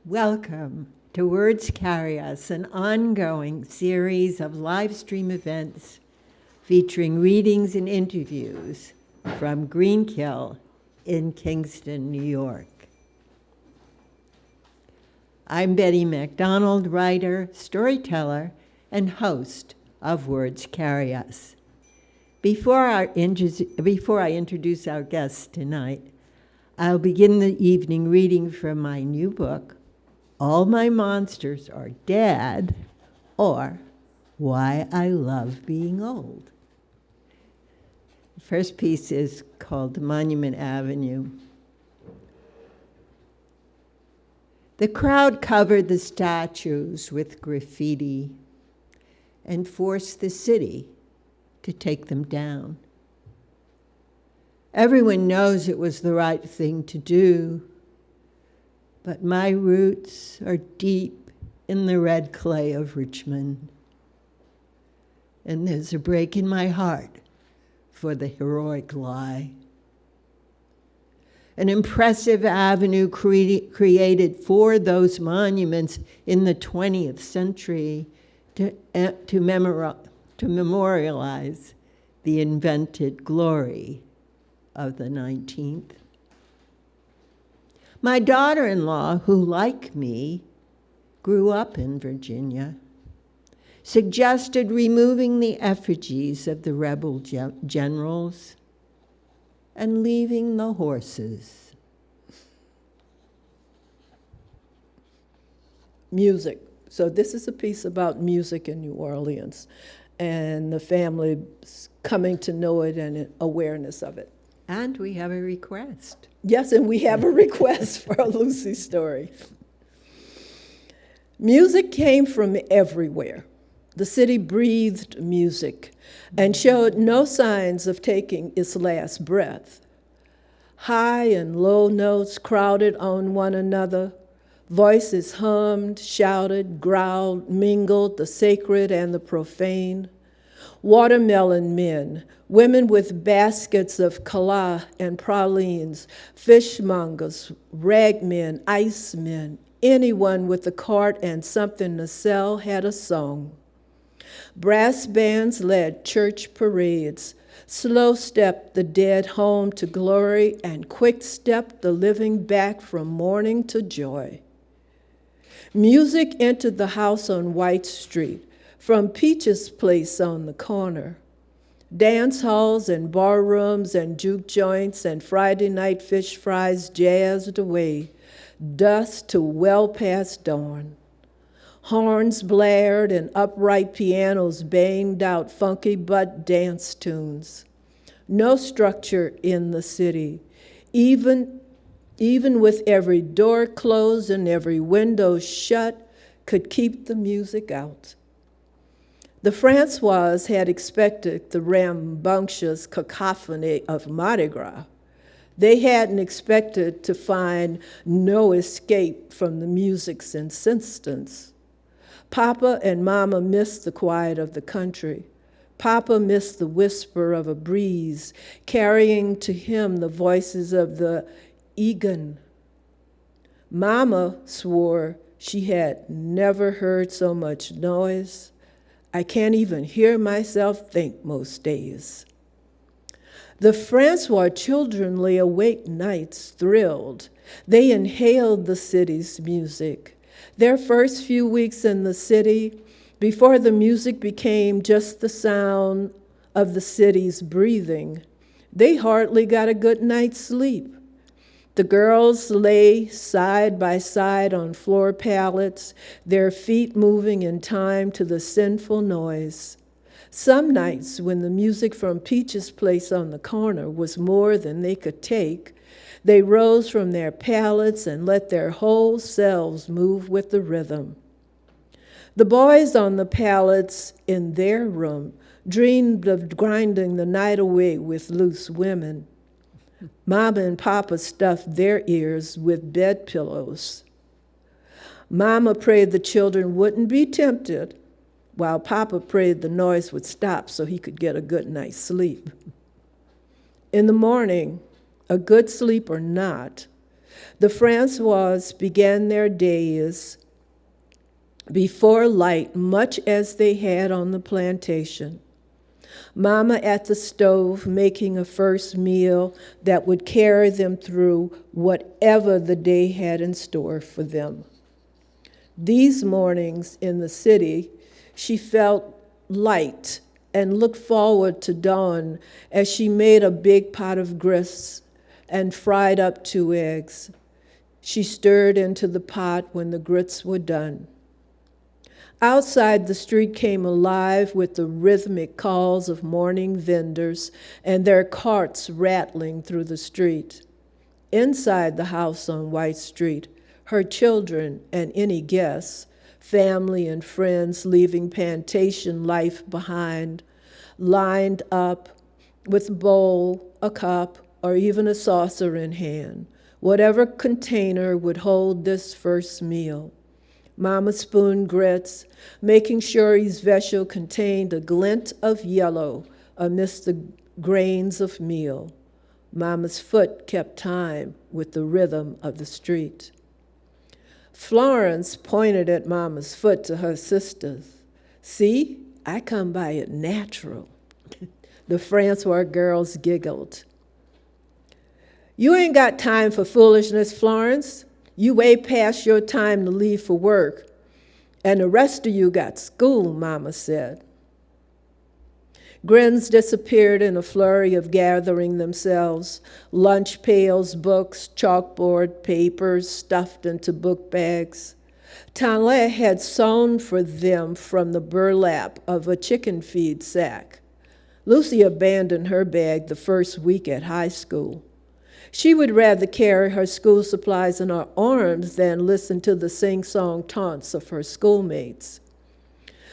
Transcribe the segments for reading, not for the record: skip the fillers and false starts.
Welcome to Words Carry Us, an ongoing series of live stream events featuring readings and interviews from Greenkill in Kingston, New York. I'm Betty MacDonald, writer, storyteller, and host of Words Carry Us. Before I introduce our guests tonight, I'll begin the evening reading from my new book, All My Monsters Are Dead, or Why I Love Being Old. The first piece is called Monument Avenue. The crowd covered the statues with graffiti and forced the city to take them down. Everyone knows it was the right thing to do, but my roots are deep in the red clay of Richmond, and there's a break in my heart for the heroic lie. An impressive avenue created for those monuments in the 20th century to memorialize the invented glory of the 19th. My daughter-in-law, who, like me, grew up in Virginia, suggested removing the effigies of the rebel generals and leaving the horses. Music. So this is a piece about music in New Orleans and the family coming to know it and awareness of it. And we have a request. Yes, and we have a request for a Lucy story. Music came from everywhere. The city breathed music and showed no signs of taking its last breath. High and low notes crowded on one another. Voices hummed, shouted, growled, mingled the sacred and the profane. Watermelon men, women with baskets of kala and pralines, fishmongers, ragmen, icemen, anyone with a cart and something to sell had a song. Brass bands led church parades. Slow stepped the dead home to glory, and quick stepped the living back from mourning to joy. Music entered the house on White Street, from Peach's Place on the corner. Dance halls and bar rooms and juke joints and Friday night fish fries jazzed away, dusk to well past dawn. Horns blared and upright pianos banged out funky butt dance tunes. No structure in the city, even with every door closed and every window shut, could keep the music out. The Francois had expected the rambunctious cacophony of Mardi Gras. They hadn't expected to find no escape from the music's insistence. Papa and Mama missed the quiet of the country. Papa missed the whisper of a breeze, carrying to him the voices of the Egan. Mama swore she had never heard so much noise. I can't even hear myself think most days. The Francois children lay awake nights thrilled. They inhaled the city's music. Their first few weeks in the city, before the music became just the sound of the city's breathing, they hardly got a good night's sleep. The girls lay side by side on floor pallets, their feet moving in time to the sinful noise. Some nights, when the music from Peach's place on the corner was more than they could take, they rose from their pallets and let their whole selves move with the rhythm. The boys on the pallets in their room dreamed of grinding the night away with loose women. Mama and Papa stuffed their ears with bed pillows. Mama prayed the children wouldn't be tempted, while Papa prayed the noise would stop so he could get a good night's sleep. In the morning, a good sleep or not, the Francois began their days before light, much as they had on the plantation. Mama at the stove making a first meal that would carry them through whatever the day had in store for them. These mornings in the city, she felt light and looked forward to dawn as she made a big pot of grits and fried up 2 eggs. She stirred into the pot when the grits were done. Outside, the street came alive with the rhythmic calls of morning vendors and their carts rattling through the street. Inside the house on White Street, her children and any guests, family and friends leaving plantation life behind, lined up with a bowl, a cup, or even a saucer in hand, whatever container would hold this first meal. Mama spooned grits, making sure each vessel contained a glint of yellow amidst the grains of meal. Mama's foot kept time with the rhythm of the street. Florence pointed at Mama's foot to her sisters. See, I come by it natural. The Francois girls giggled. You ain't got time for foolishness, Florence. You way past your time to leave for work, and the rest of you got school, Mama said. Grins disappeared in a flurry of gathering themselves, lunch pails, books, chalkboard, papers stuffed into book bags. Tanle had sewn for them from the burlap of a chicken feed sack. Lucy abandoned her bag the first week at high school. She would rather carry her school supplies in her arms than listen to the sing-song taunts of her schoolmates.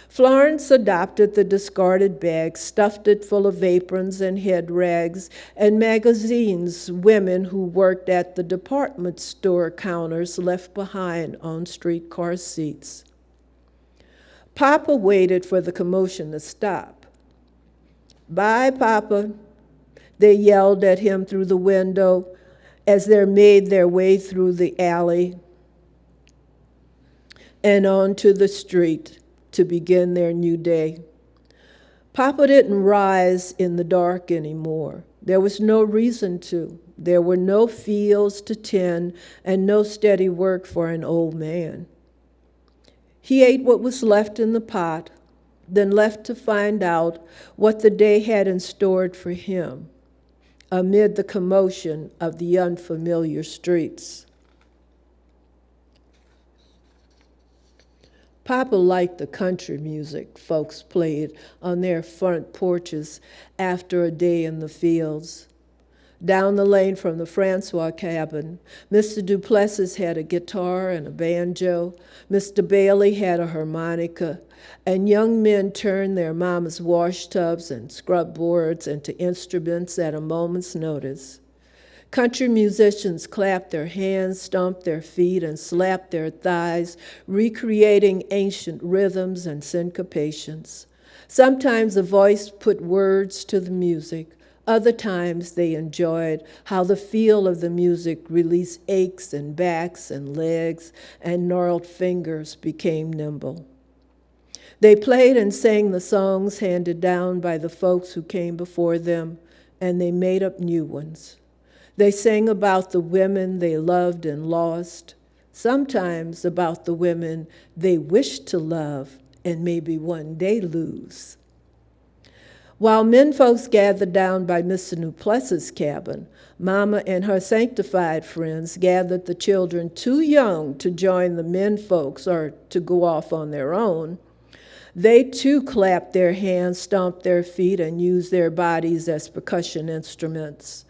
Florence adopted the discarded bag, stuffed it full of aprons and head rags and magazines women who worked at the department store counters left behind on streetcar seats. Papa waited for the commotion to stop. Bye, Papa, they yelled at him through the window as they made their way through the alley and onto the street to begin their new day. Papa didn't rise in the dark anymore. There was no reason to. There were no fields to tend and no steady work for an old man. He ate what was left in the pot, then left to find out what the day had in store for him amid the commotion of the unfamiliar streets. Papa liked the country music folks played on their front porches after a day in the fields. Down the lane from the Francois cabin, Mr. Duplessis had a guitar and a banjo, Mr. Bailey had a harmonica, and young men turned their mama's wash tubs and scrub boards into instruments at a moment's notice. Country musicians clapped their hands, stomped their feet, and slapped their thighs, recreating ancient rhythms and syncopations. Sometimes a voice put words to the music. Other times they enjoyed how the feel of the music released aches and backs and legs, and gnarled fingers became nimble. They played and sang the songs handed down by the folks who came before them, and they made up new ones. They sang about the women they loved and lost, sometimes about the women they wished to love and maybe one day lose. While men folks gathered down by Mr. Duplessis' cabin, Mama and her sanctified friends gathered the children too young to join the men folks or to go off on their own. They too clapped their hands, stomped their feet, and used their bodies as percussion instruments.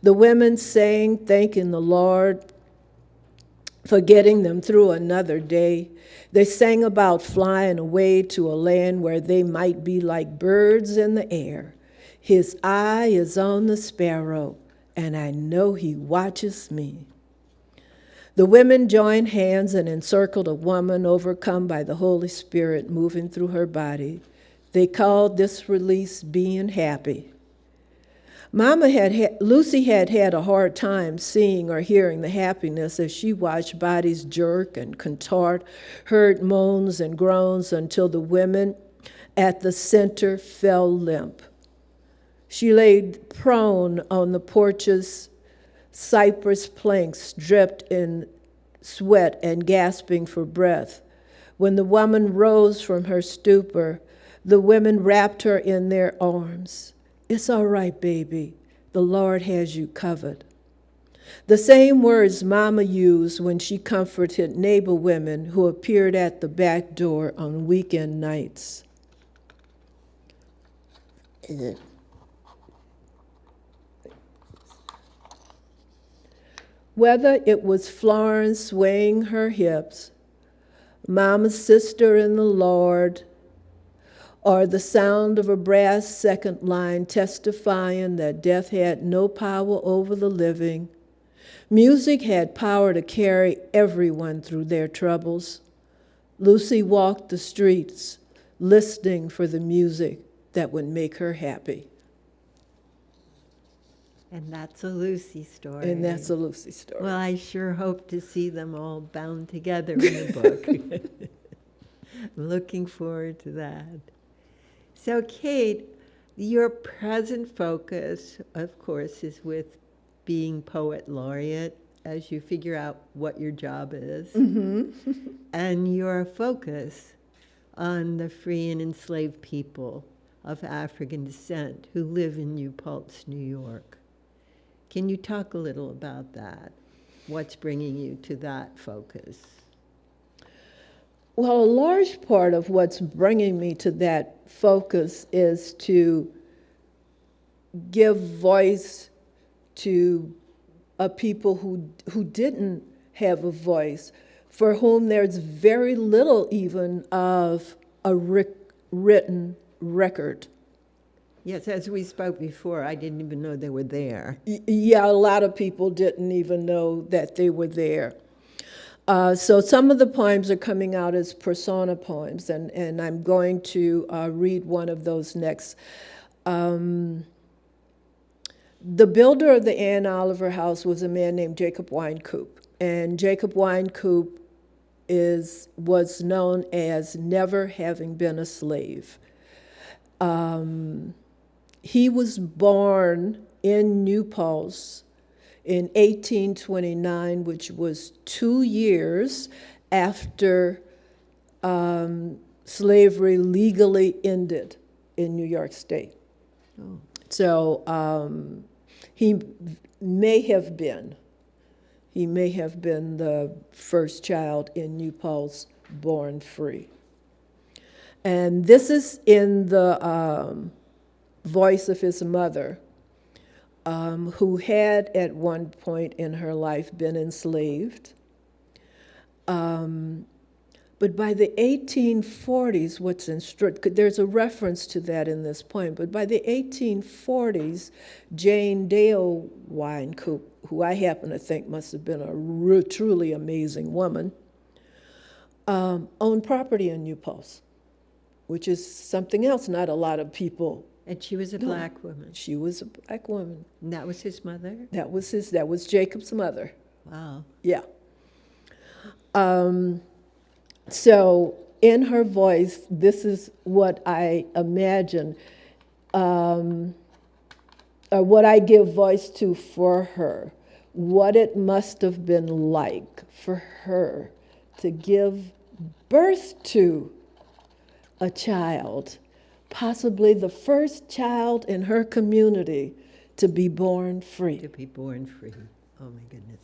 The women sang, thanking the Lord for getting them through another day. They sang about flying away to a land where they might be like birds in the air. His eye is on the sparrow, and I know he watches me. The women joined hands and encircled a woman overcome by the Holy Spirit moving through her body. They called this release being happy. Lucy had a hard time seeing or hearing the happiness as she watched bodies jerk and contort, heard moans and groans until the women at the center fell limp. She laid prone on the porch's cypress planks, dripped in sweat and gasping for breath. When the woman rose from her stupor, the women wrapped her in their arms. It's all right, baby. The Lord has you covered. The same words Mama used when she comforted neighbor women who appeared at the back door on weekend nights. Whether it was Florence swaying her hips, Mama's sister in the Lord, or the sound of a brass second line testifying that death had no power over the living, music had power to carry everyone through their troubles. Lucy walked the streets, listening for the music that would make her happy. And that's a Lucy story. And that's a Lucy story. Well, I sure hope to see them all bound together in a book. Looking forward to that. So, Kate, your present focus, of course, is with being poet laureate as you figure out what your job is. Mm-hmm. And your focus on the free and enslaved people of African descent who live in New Paltz, New York. Can you talk a little about that? What's bringing you to that focus? Well, a large part of what's bringing me to that focus is to give voice to a people who didn't have a voice, for whom there's very little even of a written record. Yes, as we spoke before, I didn't even know they were there. Yeah, a lot of people didn't even know that they were there. So some of the poems are coming out as persona poems, and I'm going to read one of those next. The builder of the Ann Oliver House was a man named Jacob Wynkoop, and Jacob Wynkoop was known as never having been a slave. He was born in New Paltz in 1829, which was 2 years after slavery legally ended in New York State. Oh. So he may have been the first child in New Paltz born free. And this is in the voice of his mother, who had at one point in her life been enslaved. But by the 1840s, there's a reference to that in this poem, but by the 1840s, Jane Dale Wynkoop, who I happen to think must have been a truly amazing woman, owned property in New Paltz, which is something else not a lot of people. And she was a black woman. She was a black woman. And that was his mother? That was Jacob's mother. Wow. Yeah. So in her voice, this is what I imagine, or what I give voice to for her, what it must have been like for her to give birth to a child, possibly the first child in her community to be born free. To be born free. Oh, my goodness.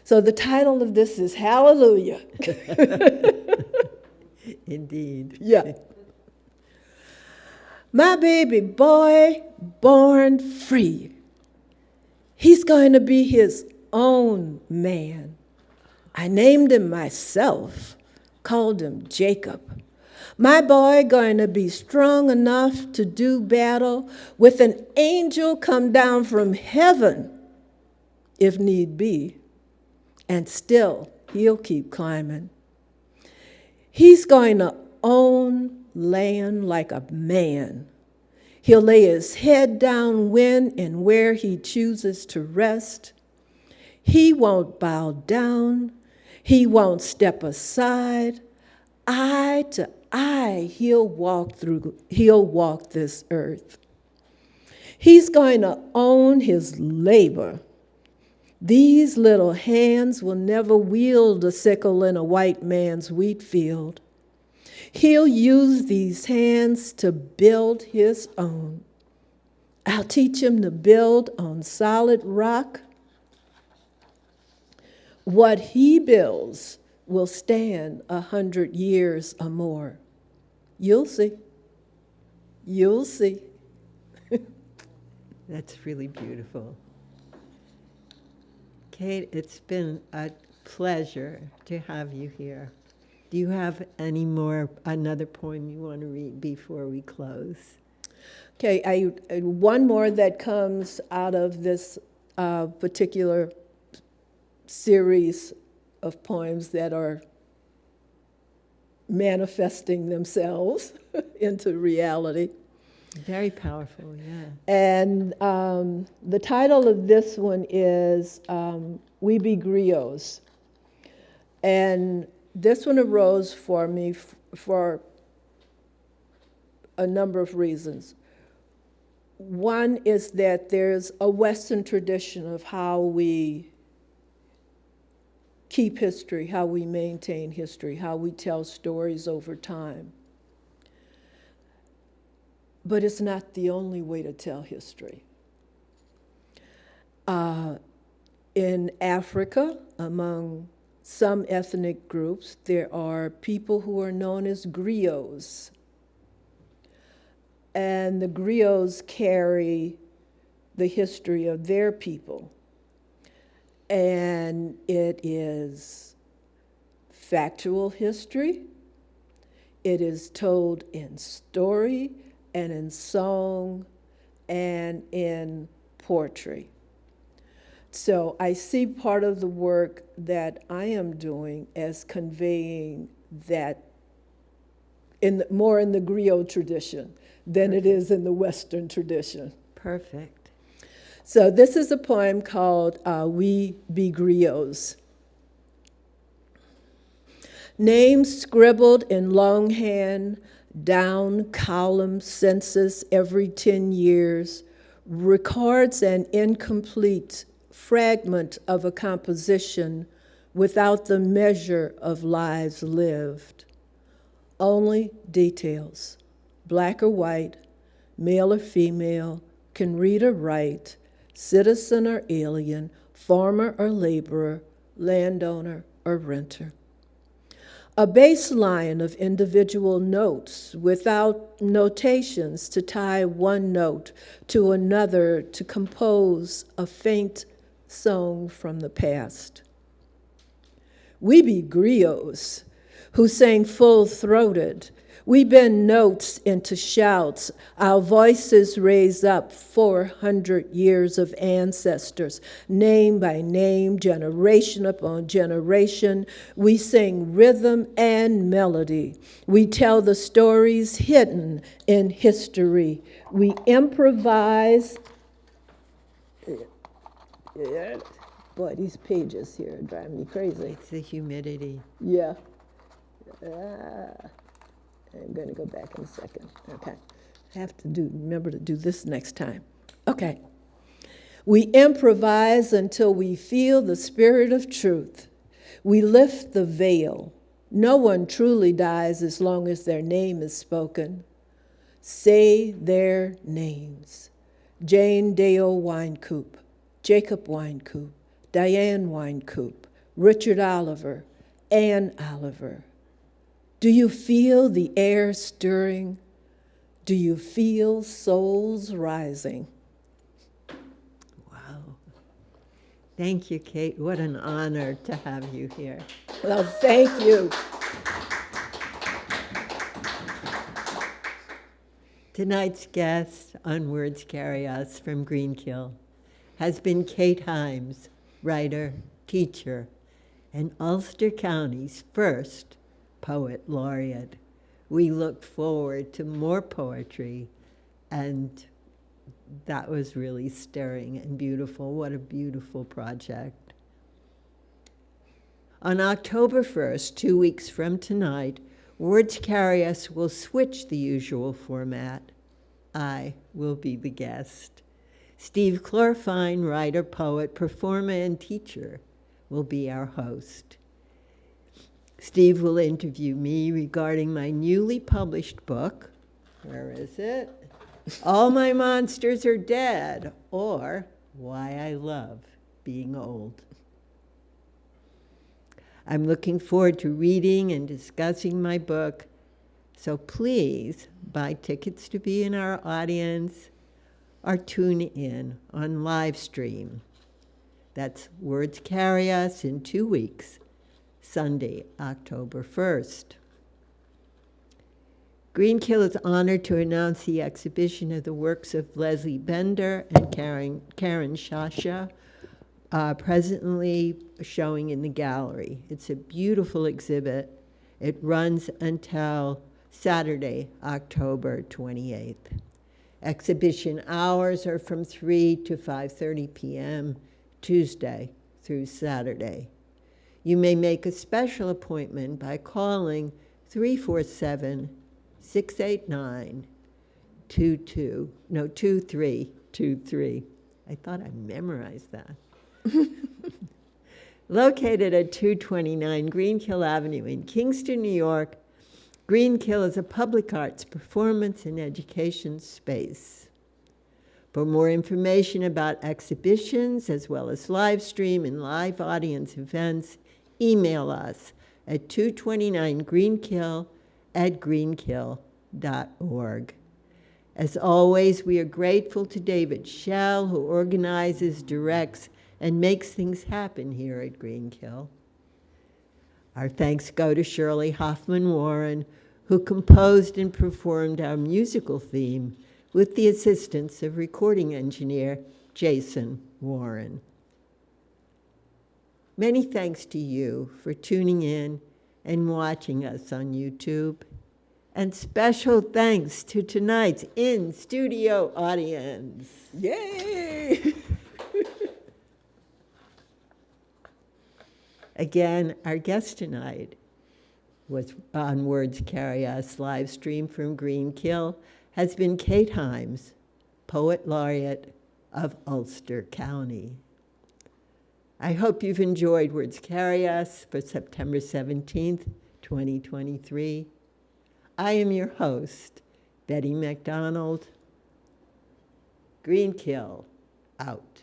So the title of this is Hallelujah. Indeed. Yeah. My baby boy, born free. He's going to be his own man. I named him myself, called him Jacob. My boy going to be strong enough to do battle with an angel come down from heaven, if need be, and still he'll keep climbing. He's going to own land like a man. He'll lay his head down when and where he chooses to rest. He won't bow down. He won't step aside. Eye to eye, he'll walk this earth. He's going to own his labor. These little hands will never wield a sickle in a white man's wheat field. He'll use these hands to build his own. I'll teach him to build on solid rock. What he builds will stand 100 years or more. You'll see. You'll see. That's really beautiful. Kate, it's been a pleasure to have you here. Do you have another poem you want to read before we close? Okay, one more that comes out of this particular series of poems that are manifesting themselves into reality. Very powerful, yeah. And the title of this one is We Be Griots. And this one arose for me for a number of reasons. One is that there's a Western tradition of how we keep history, how we maintain history, how we tell stories over time. But it's not the only way to tell history. In Africa, among some ethnic groups, there are people who are known as griots. And the griots carry the history of their people. And it is factual history. It is told in story and in song and in poetry. So I see part of the work that I am doing as conveying that more in the griot tradition than it is in the Western tradition. Perfect. So this is a poem called We Be Griots. Names scribbled in longhand, down column census every 10 years, records an incomplete fragment of a composition without the measure of lives lived. Only details, black or white, male or female, can read or write, citizen or alien, farmer or laborer, landowner or renter. A baseline of individual notes without notations to tie one note to another to compose a faint song from the past. We be griots who sang full-throated. We bend notes into shouts. Our voices raise up 400 years of ancestors, name by name, generation upon generation. We sing rhythm and melody. We tell the stories hidden in history. We improvise. Boy, these pages here drive me crazy. It's the humidity. Yeah. I'm going to go back in a second. Okay. I have to remember to do this next time. Okay. We improvise until we feel the spirit of truth. We lift the veil. No one truly dies as long as their name is spoken. Say their names. Jane Dale Winecoop, Jacob Winecoop, Diane Winecoop, Richard Oliver, Ann Oliver. Do you feel the air stirring? Do you feel souls rising? Wow. Thank you, Kate. What an honor to have you here. Well, thank you. Tonight's guest on Words Carry Us from Greenkill has been Kate Himes, writer, teacher, and Ulster County's first poet laureate. We look forward to more poetry, and that was really stirring and beautiful. What a beautiful project. On October 1st, 2 weeks from tonight, Words Carry Us will switch the usual format. I will be the guest. Steve Chlorfine, writer, poet, performer, and teacher, will be our host. Steve will interview me regarding my newly published book, where is it? All My Monsters Are Dead, or Why I Love Being Old. I'm looking forward to reading and discussing my book, so please buy tickets to be in our audience or tune in on live stream. That's Words Carry Us in 2 weeks, Sunday, October 1st. Greenkill is honored to announce the exhibition of the works of Leslie Bender and Karen Shasha, presently showing in the gallery. It's a beautiful exhibit. It runs until Saturday, October 28th. Exhibition hours are from 3 to 5:30 p.m., Tuesday through Saturday. You may make a special appointment by calling 347-689-2323. I thought I memorized that. Located at 229 Greenkill Avenue in Kingston, New York, Greenkill is a public arts performance and education space. For more information about exhibitions, as well as live stream and live audience events, email us at 229greenkill@greenkill.org. As always, we are grateful to David Schell, who organizes, directs, and makes things happen here at Greenkill. Our thanks go to Shirley Hoffman Warren, who composed and performed our musical theme with the assistance of recording engineer Jason Warren. Many thanks to you for tuning in and watching us on YouTube. And special thanks to tonight's in-studio audience. Yay! Again, our guest tonight was on Words Carry Us, live stream from Greenkill, has been Kate Himes, Poet Laureate of Ulster County. I hope you've enjoyed Words Carry Us for September 17th, 2023. I am your host, Betty MacDonald. Greenkill, out.